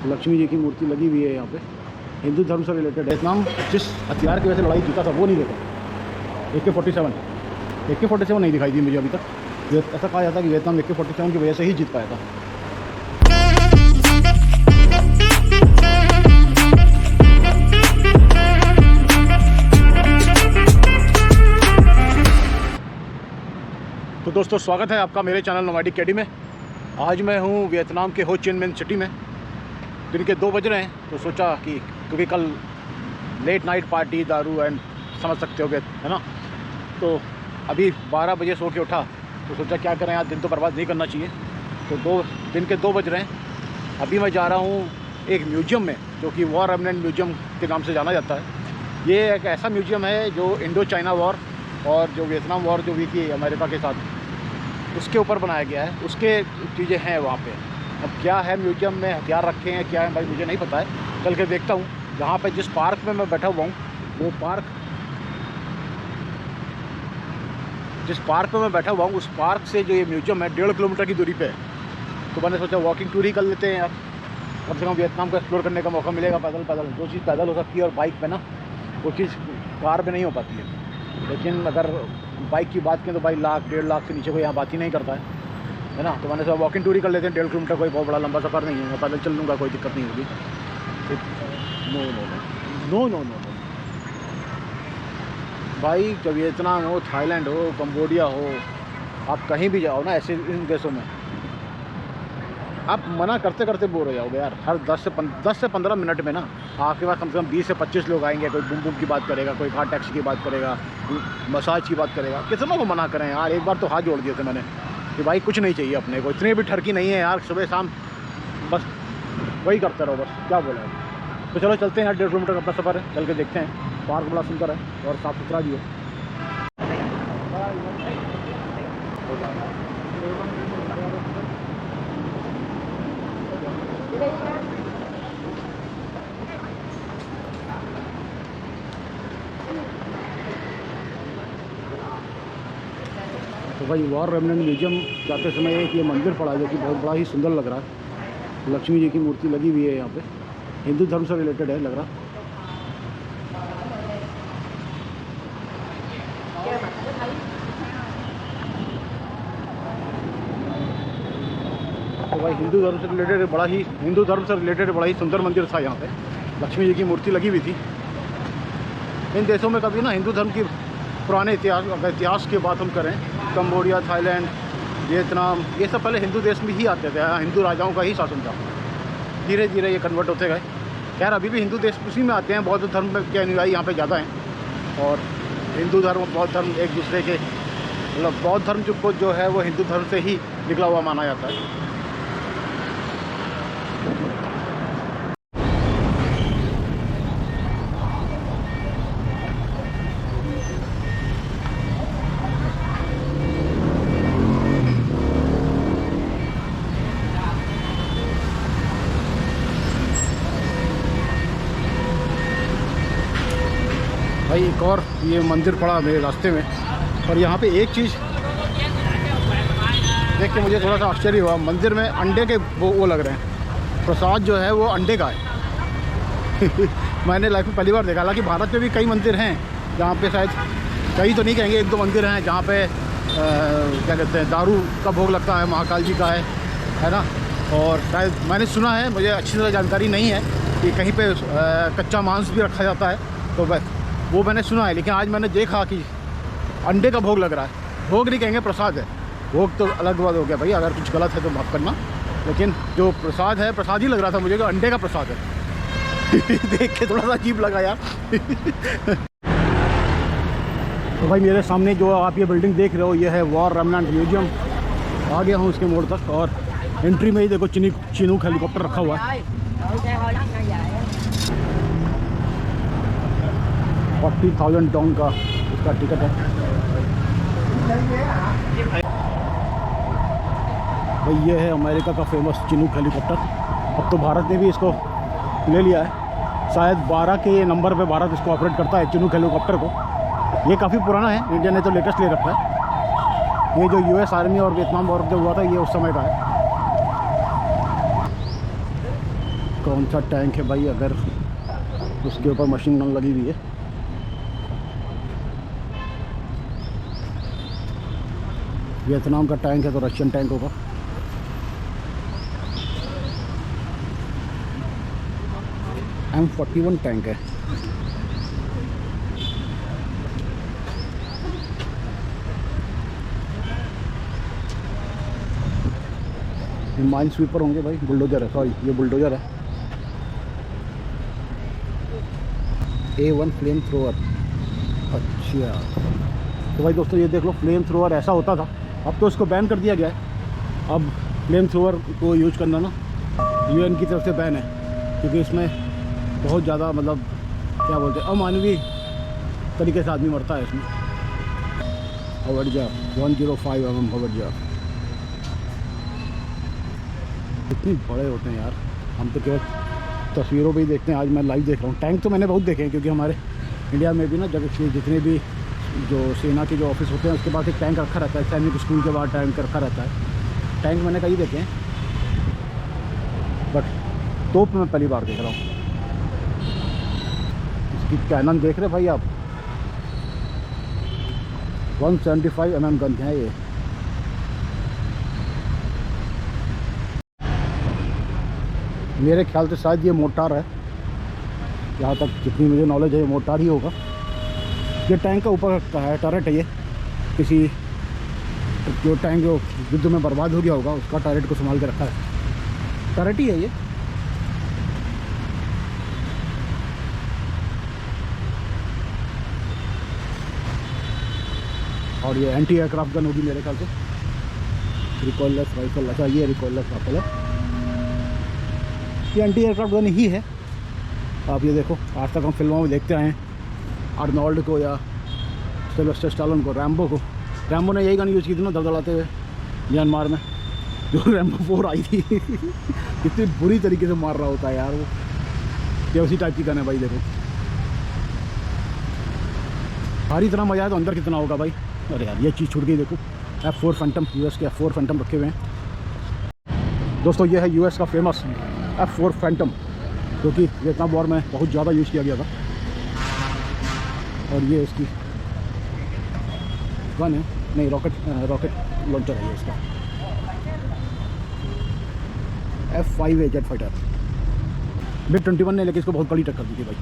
लक्ष्मी जी की मूर्ति लगी हुई है यहाँ पे। हिंदू धर्म से रिलेटेड है। वियतनाम जिस हथियार की वजह से लड़ाई जीता था वो नहीं देखा। AK-47 नहीं दिखाई दी मुझे अभी तक। ऐसा कहा जाता है कि वियतनाम AK-47 की वजह से ही जीत पाया था। तो दोस्तों स्वागत है आपका मेरे चैनल नोमैडिक कैडी में। आज मैं हूँ वियतनाम के हो चिन मिन सिटी में। दिन के 2 बज रहे हैं तो सोचा कि क्योंकि कल लेट नाइट पार्टी दारू एंड समझ सकते हो है ना, तो अभी 12 बजे सो के उठा तो सोचा क्या करें यार, दिन तो बर्बाद नहीं करना चाहिए। तो दिन के 2 बज रहे हैं। अभी मैं जा रहा हूँ एक म्यूज़ियम में जो कि वॉर रेमिनेंट म्यूज़ियम के नाम से जाना जाता है। ये एक ऐसा म्यूज़ियम है जो इंडो चाइना वॉर और जो वियतनाम वॉर जो हुई थी अमेरिका के साथ, उसके ऊपर बनाया गया है। उसके चीज़ें हैं वहाँ पे। अब क्या है म्यूज़ियम में, हथियार रखे हैं क्या है भाई मुझे नहीं पता है, चल के देखता हूँ। यहाँ पे जिस पार्क में मैं बैठा हुआ हूँ वो पार्क, जिस पार्क में मैं बैठा हुआ हूँ उस पार्क से जो ये म्यूज़ियम है 1.5 किलोमीटर की दूरी पे है। तो मैंने सोचा वॉकिंग टूर ही कर लेते हैं यार, कम से कम वियतनाम को एक्सप्लोर करने का मौका मिलेगा। पैदल जो चीज़ पैदल हो सकती है और बाइक पे ना वो चीज़ कार पे नहीं हो पाती है। लेकिन अगर बाइक की बात करें तो भाई 1.5 लाख से नीचे कोई यहाँ बात ही नहीं करता है ना। तो मैंने सोचा वॉकिंग टूर ही कर लेते हैं। 1.5 किलोमीटर कोई बहुत बड़ा लंबा सफ़र नहीं है, मैं पैदल चल लूँगा, कोई दिक्कत नहीं होगी। नो भाई, जब वियतनाम हो, थाईलैंड हो, कंबोडिया हो, आप कहीं भी जाओ ना ऐसे इन देशों में, आप मना करते करते बोर हो जाओगे यार। हर 10 से 15 मिनट में ना आपके पास कम से कम 20 से 25 लोग आएंगे। कोई बूम बूम की बात करेगा, कोई कार टैक्सी की बात करेगा, मसाज की बात करेगा। कितना को मना करें यार। एक बार तो हाथ जोड़ दिए थे मैंने कि भाई कुछ नहीं चाहिए अपने को, इतनी भी ठरकी नहीं है यार, सुबह शाम बस वही करते रहो, बस क्या बोला है। तो चलो चलते हैं यार, 1.5 किलोमीटर का अपना सफ़र है, चल के देखते हैं। पार्क बड़ा सुंदर है और साफ़ सुथरा भी है। तो भाई वॉर रेमिनेंट म्यूज़ियम जाते समय एक ये मंदिर पड़ा जो कि बहुत बड़ा ही सुंदर लग रहा है। लक्ष्मी जी की मूर्ति लगी हुई है यहाँ पे। हिंदू धर्म से रिलेटेड है लग रहा। तो भाई हिंदू धर्म से रिलेटेड बड़ा ही सुंदर मंदिर था यहाँ पे। लक्ष्मी जी की मूर्ति लगी हुई थी। इन देशों में कभी ना हिंदू धर्म की पुराने इतिहास की बात हम करें, कंबोडिया, थाईलैंड, वियतनाम, ये सब पहले हिंदू देश में ही आते थे। हिंदू राजाओं का ही शासन था। धीरे धीरे ये कन्वर्ट होते गए। खैर अभी भी हिंदू देश उसी में आते हैं। बौद्ध धर्म के अनुयायी यहाँ पे ज़्यादा हैं और हिंदू धर्म बौद्ध धर्म एक दूसरे के, मतलब बौद्ध धर्म जो है वो हिंदू धर्म से ही निकला हुआ माना जाता है। भाई एक और ये मंदिर पड़ा मेरे रास्ते में और यहाँ पे एक चीज़ देख के मुझे थोड़ा सा आश्चर्य हुआ। मंदिर में अंडे के वो लग रहे हैं, प्रसाद जो है वो अंडे का है। मैंने लाइफ में पहली बार देखा। हालांकि भारत में भी कई मंदिर हैं जहाँ पे, शायद कई तो नहीं कहेंगे, 1-2 मंदिर हैं जहाँ पे क्या कहते हैं दारू का भोग लगता है, महाकाल जी का है ना। और शायद मैंने सुना है, मुझे अच्छी तरह जानकारी नहीं है कि कहीं पे कच्चा मांस भी रखा जाता है, तो बस वो मैंने सुना है। लेकिन आज मैंने देखा कि अंडे का भोग लग रहा है। भोग नहीं कहेंगे, प्रसाद है। भोग तो अलग बात हो गया भाई, अगर कुछ गलत है तो माफ़ करना। लेकिन जो प्रसाद है, प्रसाद ही लग रहा था मुझे कि अंडे का प्रसाद है। देख के थोड़ा सा अजीब लगा यार। तो भाई मेरे सामने जो आप ये बिल्डिंग देख रहे हो ये है वॉर रेमिनेंट म्यूज़ियम। आ गया हूँ उसके मोड़ तक और एंट्री में ही देखो चिनूक हेलीकॉप्टर रखा हुआ है। 40,000 डॉन का इसका टिकट है भाई। ये है अमेरिका का फेमस चिनूक हेलीकॉप्टर। अब तो भारत ने भी इसको ले लिया है। शायद 12 के नंबर पे भारत इसको ऑपरेट करता है चिनूक हेलीकॉप्टर को। ये काफ़ी पुराना है, इंडिया ने तो लेटेस्ट ले रखा है। ये जो US आर्मी और वियतनाम वॉर जो हुआ था ये उस समय का है। कौन सा टैंक है भाई, अगर उसके ऊपर मशीन गन लगी हुई है। वियतनाम का टैंक है तो रशियन टैंक होगा। M41 टैंक है। ये माइन स्वीपर होंगे भाई, बुलडोजर है, सॉरी ये बुलडोजर है। A1 flame thrower. अच्छा तो भाई दोस्तों ये देख लो, फ्लेम थ्रोअर ऐसा होता था, अब तो इसको बैन कर दिया गया है। अब फ्लेम थ्रोअर को यूज करना ना UN की तरफ से बैन है, क्योंकि इसमें बहुत ज़्यादा मतलब क्या बोलते हैं, अमानवीय तरीके से आदमी मरता है इसमें। हवड़जा 105 mm हवड़जा, इतनी बड़े होते हैं यार, हम तो केवल तस्वीरों पे ही देखते हैं। आज मैं लाइव देख रहा हूँ। टैंक तो मैंने बहुत देखे हैं, क्योंकि हमारे इंडिया में भी ना जगह जितने भी जो सेना के जो ऑफिस होते हैं उसके पास एक टैंक रखा रहता है। सैनिक स्कूल के बाद टैंक रखा रहता है। टैंक मैंने कई देखे हैं, बट तोप मैं पहली बार देख रहा हूँ। इसकी कैनन देख रहे भाई आप, 175 mm गन है ये। मेरे ख्याल से शायद ये मोटार है, जहाँ तक जितनी मुझे नॉलेज है ये मोटार ही होगा। ये टैंक का ऊपर का है, टर्रेट है ये। किसी जो टैंक जो युद्ध में बर्बाद हो गया होगा उसका टर्रेट को संभाल के रखा है, टर्रेट ही है ये। और ये एंटी एयरक्राफ्ट गन होगी मेरे ख्याल से, रिकॉइललेस राइफल। अच्छा ये रिकॉइललेस राइफल है, ये एंटी एयरक्राफ्ट गन ही है। आप ये देखो, आज तक हम फिल्मों में देखते आए हैं आर्नोल्ड को या सिल्वेस्टर स्टालोन को, रैम्बो को। रैम्बो ने यही गन यूज़ की थी ना दलदलाते हुए म्यांमार में, जो रैम्बो 4 आई थी। कितनी बुरी तरीके से मार रहा होता है यार वो। ये उसी टाइप की गन है भाई, देखो भारी इतना मजा आया तो अंदर कितना होगा भाई। अरे यार ये चीज़ छूट गई, देखो F4 फैंटम, US के F4 फैंटम रखे हुए हैं दोस्तों। ये है US का फेमस F4 फैंटम, जो कि वियतनाम वॉर में बहुत ज़्यादा यूज़ किया गया था। और ये इसकी गन है, नहीं रॉकेट लॉन्चर है ये इसका। F5A jet fighter. MiG-21 ने लेकिन इसको बहुत बड़ी टक्कर दी थी भाई।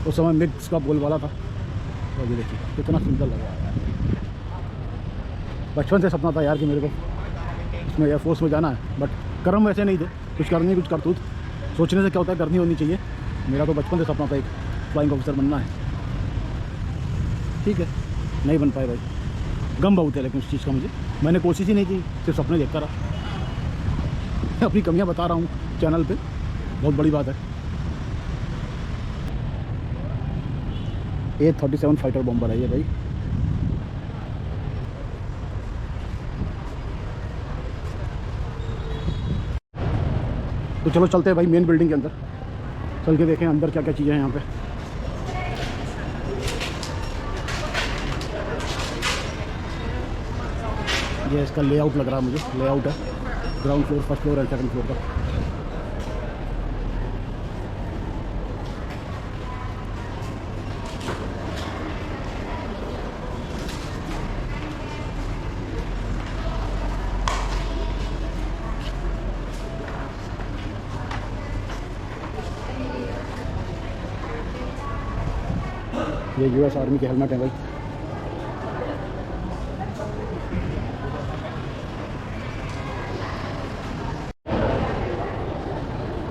उस समय मिग्स का बोलबाला था। और ये देखिए कितना सुंदर लग रहा है। बचपन से सपना था यार कि मेरे को इसमें एयरफोर्स में जाना है, बट कर्म वैसे नहीं थे, कुछ करनी कुछ करतूत। सोचने से क्या होता है, करनी होनी चाहिए। मेरा तो बचपन से सपना था एक फ्लाइंग ऑफिसर बनना है। ठीक है, नहीं बन पाए भाई, गम बहुत है लेकिन उस चीज़ का मुझे। मैंने कोशिश ही नहीं की, सिर्फ सपने देखता रहा। अपनी कमियां बता रहा हूँ चैनल पे, बहुत बड़ी बात है। A37 फाइटर बॉम्बर है ये भाई। तो चलो चलते हैं भाई मेन बिल्डिंग के अंदर, चल के देखें अंदर क्या क्या चीज़ें हैं यहाँ पे। ये इसका लेआउट लग रहा है मुझे, लेआउट है ground floor, first floor and second floor का। ये US आर्मी के हेलमेट है भाई।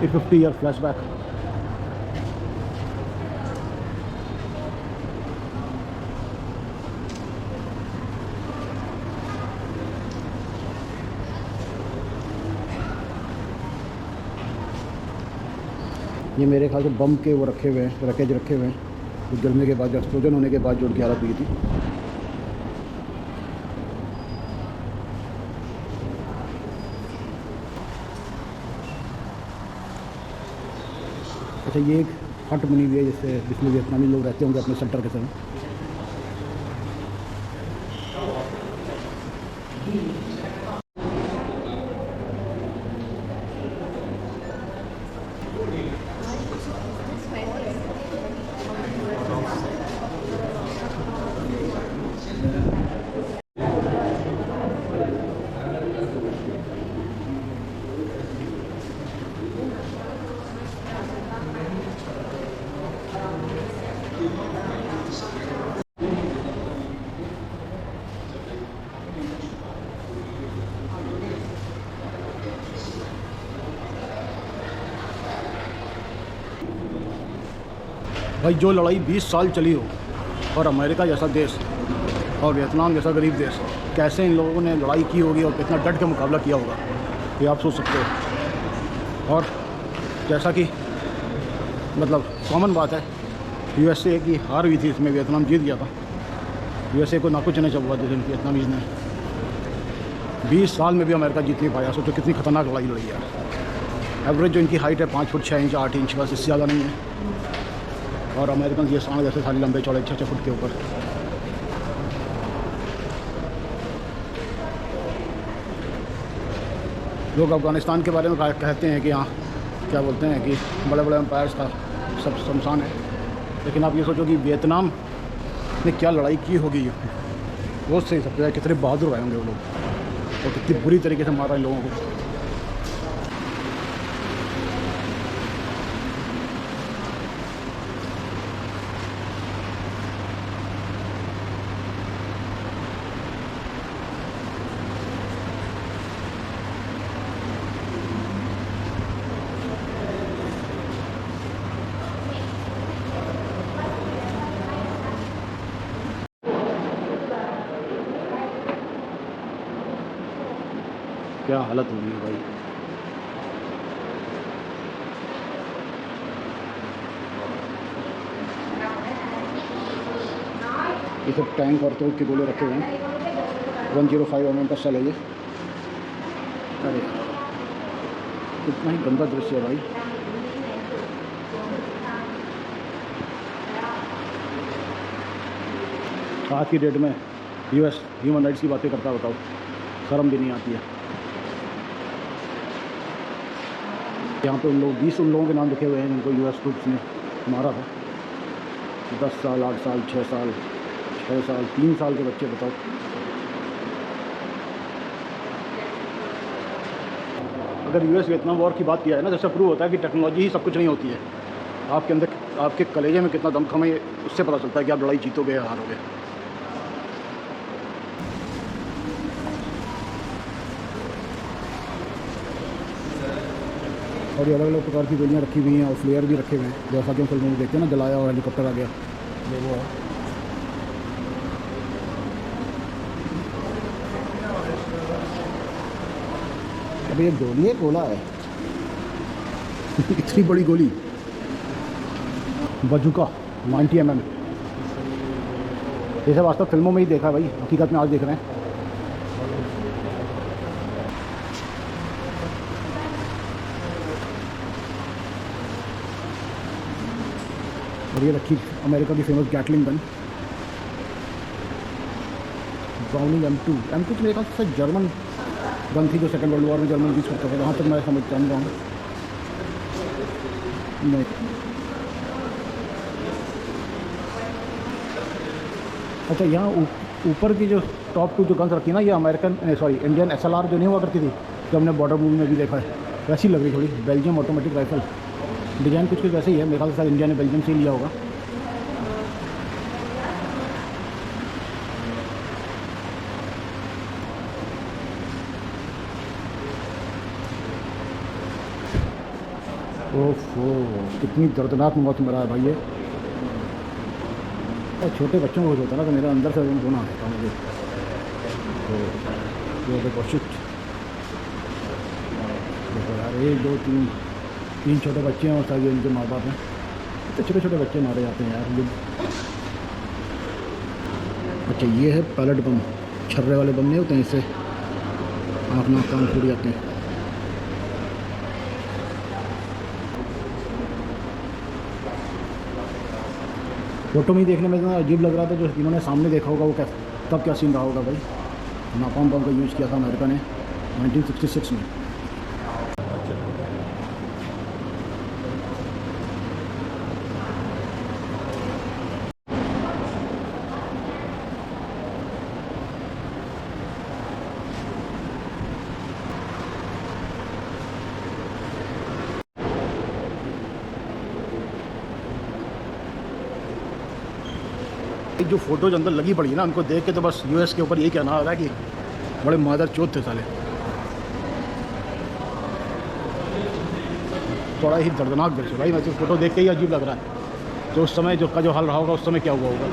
ये 50 ईयर फ्लैशबैक। ये मेरे ख्याल से बम के वो रखे हुए हैं, रकेज रखे हुए हैं, तो गिरने के बाद, एक्सप्लोजन होने के बाद जो उनकी हालत हुई थी। अच्छा ये एक हट बनी हुई है जिससे, जिसमें वियतनामी लोग रहते होंगे अपने सेंटर के समय। भाई जो लड़ाई 20 साल चली हो और अमेरिका जैसा देश और वियतनाम जैसा गरीब देश, कैसे इन लोगों ने लड़ाई की होगी और कितना डट के मुकाबला किया होगा, ये आप सोच सकते हो। और जैसा कि मतलब कॉमन बात है, यूएसए की हार हुई थी, इसमें वियतनाम जीत गया था। यूएसए को ना कुछ नहीं हुआ था वियतनामीज़ ने। 20 साल में भी अमेरिका जीत नहीं पाया। सोचो कितनी खतरनाक लड़ाई लड़ी यार। एवरेज जो इनकी हाइट है 5 फुट 6 इंच 8 इंच, बस इससे ज़्यादा नहीं है। और अमेरिकन ये सांड जैसे सारे लंबे चौड़े 6 फुट के ऊपर। लोग अफ़गानिस्तान के बारे में कहते हैं कि हाँ, क्या बोलते हैं कि बड़े बड़े एम्पायर्स का सब शमशान है। लेकिन आप ये सोचो कि वियतनाम ने क्या लड़ाई की होगी, वो सही सकते हैं कितने बहादुर आए होंगे वो लोग, और कितनी बुरी तरीके से मारा इन लोगों को। क्या हालत हुई है भाई। ये सब टैंक और तोप के गोले रखे हुए हैं। 105 mm का सेल है ये। अरे कितना ही गंदा दृश्य है भाई। आज की डेट में यूएस ह्यूमन राइट्स की बातें करता, बताओ, शर्म भी नहीं आती है। यहाँ पे उन लोगों के नाम लिखे हुए हैं जिनको यूएस ट्रूप्स ने मारा था। 10 साल 8 साल 6 साल 6 साल 3 साल के बच्चे, बताओ। अगर यूएस वियतनाम वॉर की बात किया है ना, जैसे प्रूव होता है कि टेक्नोलॉजी ही सब कुछ नहीं होती है। आपके अंदर, आपके कलेजे में कितना दमखम है, उससे पता चलता है कि आप लड़ाई जीतोगे या हारोगे। और ये अलग अलग प्रकार की गोलियाँ रखी हुई हैं और फ्लेयर भी रखे हुए हैं, जैसा कि हम फिल्मों में देखते हैं ना, जलाया और हेलीकॉप्टर आ गया, वो है। अब ये गोली है, गोला है इतनी बड़ी गोली, बजूका 90 mm। जैसे वास्तव फिल्मों में ही देखा भाई, हकीकत में आज देख रहे हैं। और ये रखी अमेरिका की famous Gatling gun, browning M2 मेरे ख्याल से जर्मन गन थी, जो सेकेंड वर्ल्ड वॉर में जर्मन यूज़ करता था, जहाँ तक मैं समझ जानता हूँ। नहीं, अच्छा, यहाँ ऊपर की जो टॉप 2 जो गन्स रखी है ना, ये इंडियन SLR जो नहीं हुआ करती थी, जो हमने बॉर्डर मूवी में भी देखा है, वैसी लग रही थोड़ी। बेल्जियम ऑटोमेटिक राइफल, डिज़ाइन कुछ वैसे ही है मेरे ख्याल से, शायद इंडिया ने बेल्जियम से ही लिया होगा। ओफो, कितनी दर्दनाक मौत मरा है भाई ये। और छोटे बच्चों को होता ना, तो मेरे अंदर से रोना आता था मुझे। तो ये देखो, शिट, देखो यार, 1 2 3 छोटे बच्चे हैं और शायद इनके माँ बाप हैं। तो छोटे छोटे बच्चे मारे जाते हैं यार। अच्छा, ये है पैलेट बम, छर्रे वाले बम नहीं होते हैं, इससे आँख नाक कान फूट जाते हैं। फोटो में ही देखने में इतना अजीब लग रहा था, जो इन्होंने सामने देखा होगा वो तब क्या सीन रहा होगा भाई। नापाम बम का यूज़ किया था अमेरिका ने 1966 में। जो फोटोज अंदर लगी पड़ी है ना, उनको देख के तो बस यूएस के ऊपर यही कहना आ रहा है कि बड़े मादर चौथ थे साले। बड़ा ही दर्दनाक दृश्य भाई, मैं तो फोटो देख के ही अजीब लग रहा है। तो उस समय जो हाल रहा होगा उस समय क्या हुआ होगा।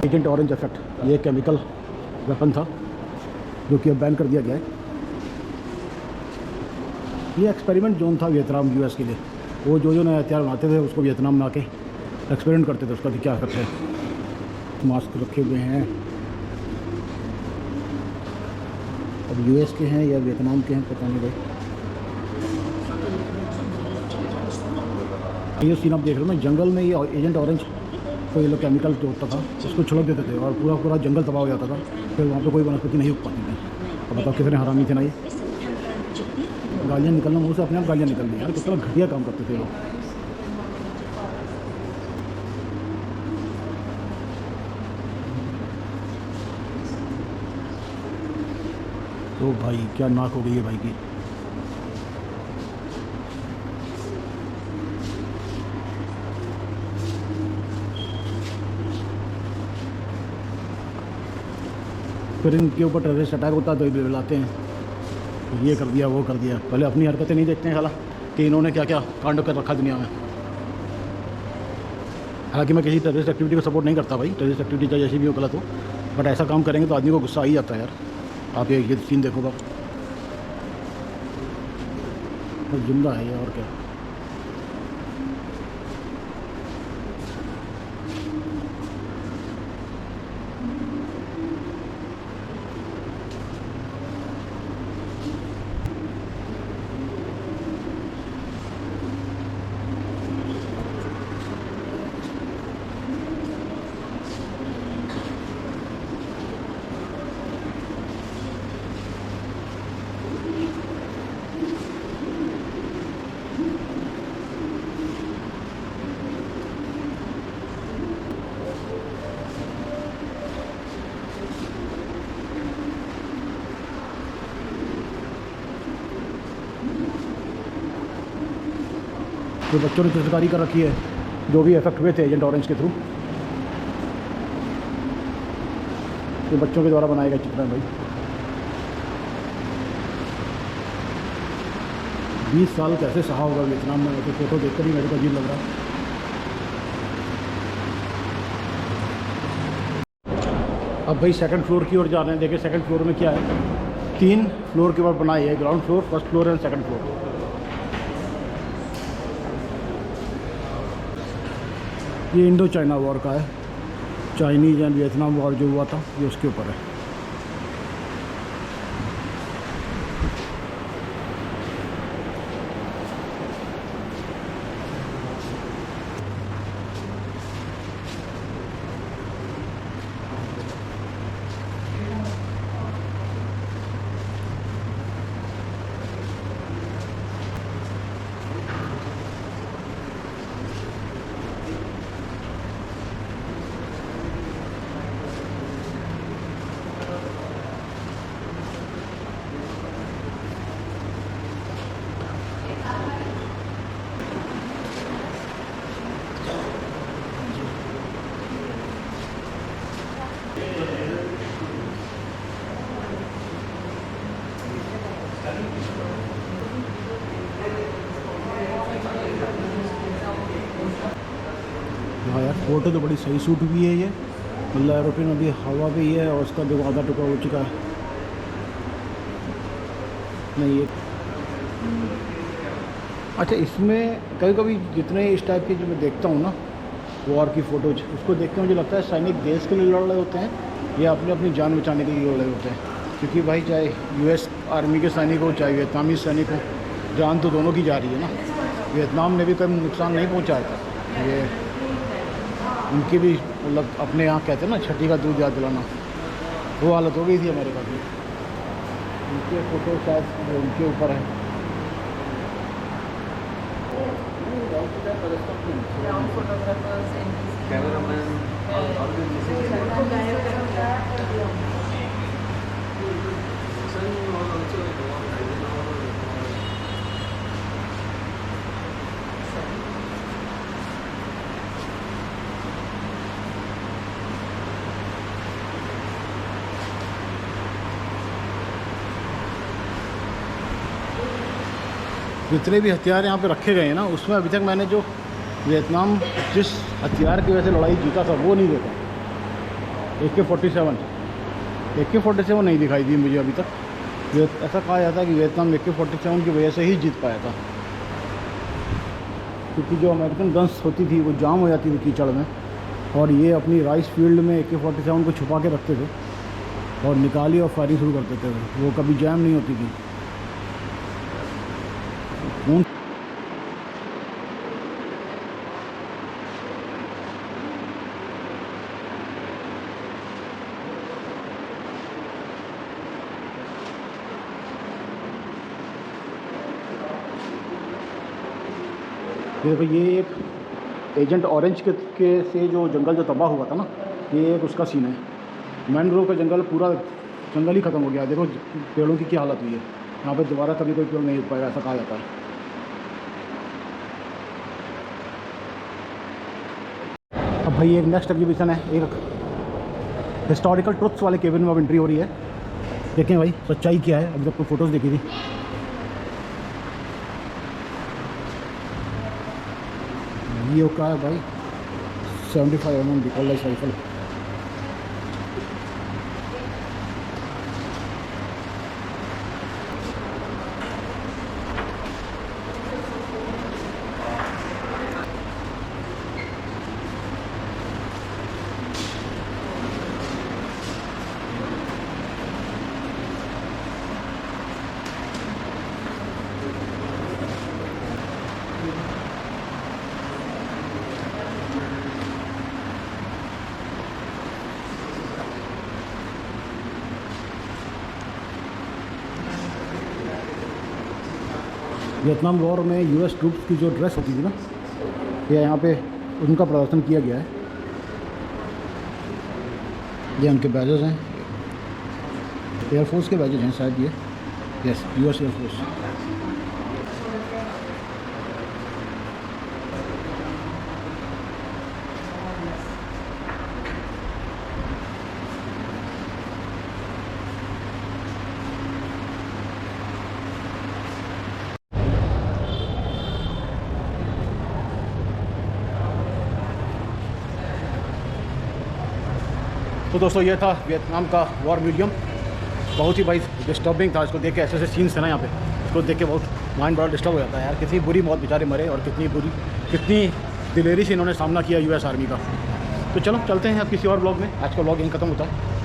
एजेंट ऑरेंज इफेक्ट, ये केमिकल वेपन था जो कि अब बैन कर दिया गया है। ये एक्सपेरिमेंट जोन था वियतनाम यूएस के लिए। वो जो नए हथियार बनाते थे उसको वियतनाम में आके एक्सपेरिमेंट करते थे उसका कि क्या करते हैं। मास्क रखे हुए हैं, अब यूएस के हैं या वियतनाम के हैं पता नहीं भाई। ये सीन आप देख रहे हो ना, जंगल में ये एजेंट ऑरेंज को ये लोग केमिकल जो होता था उसको छिड़क देते थे और पूरा जंगल तबाह हो जाता था। फिर वहाँ पे कोई वनस्पति नहीं उग पाती थी। अब बताओ कितने हरामी थे ना ये। गालियाँ निकलना मुँह से अपने आप गालियाँ निकल रही यार, कितना घटिया काम करते थे लोग। तो भाई क्या नाक हो गई है भाई की। फिर इनके ऊपर टेररिस्ट अटैक होता है तो ये बुलाते हैं, ये कर दिया वो कर दिया। पहले अपनी हरकतें नहीं देखते हैं साला कि इन्होंने क्या क्या कांड कर रखा दुनिया में। हालांकि मैं किसी टेररिस्ट एक्टिविटी को सपोर्ट नहीं करता भाई, टेररिस्ट एक्टिविटी चाहे जैसी भी हो गलत हो, बट ऐसा काम करेंगे तो आदमी को गुस्सा आ ही जाता है यार। आप ये सीन देखो बाप, जिंदा है ये और क्या। जो बच्चों ने चित्रकारी कर रखी है जो भी इफेक्ट हुए थे एजेंट ऑरेंज के थ्रू, ये बच्चों के द्वारा बनाए गए चित्र हैं भाई। 20 साल कैसे सहा होगा वियतनाम में, तो फोटो देखकर ही मेरे को अजीब लग रहा है। अब भाई सेकंड फ्लोर की ओर जा रहे हैं। देखिए सेकंड फ्लोर में क्या है, 3 फ्लोर के ऊपर बनाई है, ground floor, first floor and second floor. ये इंडो चाइना वॉर का है, चाइनीज़ एंड वियतनाम वॉर जो हुआ था ये उसके ऊपर है। हाँ यार फोटो तो बड़ी सही शूट हुई है ये, मतलब एरोप्लेन अभी हवा भी है और उसका जो आधा टुकड़ा हो चुका है। नहीं ये अच्छा, इसमें कभी कभी जितने इस टाइप के जो मैं देखता हूँ ना वॉर की फ़ोटोज, उसको देख के मुझे लगता है सैनिक देश के लिए लड़ रहे होते हैं या अपनी जान बचाने के लिए लड़ रहे होते हैं। क्योंकि भाई चाहे यूएस आर्मी के सैनिक हो चाहे वियतनामी सैनिक हो, जान तो दोनों की जा रही है ना। वियतनाम ने भी कोई नुकसान नहीं पहुँचाया था, ये उनकी भी मतलब अपने यहाँ कहते हैं ना छठी का दूध याद दिलाना, वो हालत हो गई थी अमेरिका की। उनके फ़ोटो शायद उनके ऊपर है। जितने भी हथियार यहाँ पे रखे गए हैं ना, उसमें अभी तक मैंने जो वियतनाम जिस हथियार की वजह से लड़ाई जीता था वो नहीं देखा। AK-47 नहीं दिखाई दी मुझे अभी तक। ऐसा कहा जाता है कि वियतनाम AK-47 की वजह से ही जीत पाया था, क्योंकि जो अमेरिकन गन्स होती थी वो जाम हो जाती थी कीचड़ में, और ये अपनी राइस फील्ड में AK-47 को छुपा के रखते थे और निकाली और फायरिंग शुरू कर देते थे। वो कभी जैम नहीं होती थी। देखो ये एक एजेंट ऑरेंज के से जो जंगल जो तबाह हुआ था ना, ये एक उसका सीन है। मैनग्रोव का जंगल, पूरा जंगल ही ख़त्म हो गया। देखो पेड़ों की क्या हालत हुई है। यहाँ पे दोबारा कभी कोई पेड़ नहीं उग पाएगा, ऐसा कहा जाता है। अब भाई एक नेक्स्ट एग्जीबिशन है, एक हिस्टोरिकल ट्रुथ्स वाले केबिन में अब एंट्री हो रही है। देखें भाई सच्चाई क्या है। अभी तक फ़ोटोज़ देखी थी। ये क्या है भाई, 75 mm डिकॉलाइज राइफल। वियतनाम वॉर में US ट्रूप्स की जो ड्रेस होती थी ना, ये यहाँ पे उनका प्रदर्शन किया गया है। ये उनके बैजेस हैं, एयरफोर्स के बैजेस हैं शायद ये। Yes, US air force. तो दोस्तों ये था वियतनाम का वॉर म्यूजियम। बहुत ही भाई डिस्टर्बिंग था इसको देख के। ऐसे ऐसे सीन्स है ना यहाँ पे, इसको देख के बहुत माइंड बड़ा डिस्टर्ब हो जाता है यार। कितनी बुरी मौत बेचारे मरे, और कितनी दिलेरी से इन्होंने सामना किया US आर्मी का। तो चलो चलते हैं अब किसी और ब्लॉग में। आज का ब्लॉग यहीं ख़त्म होता है।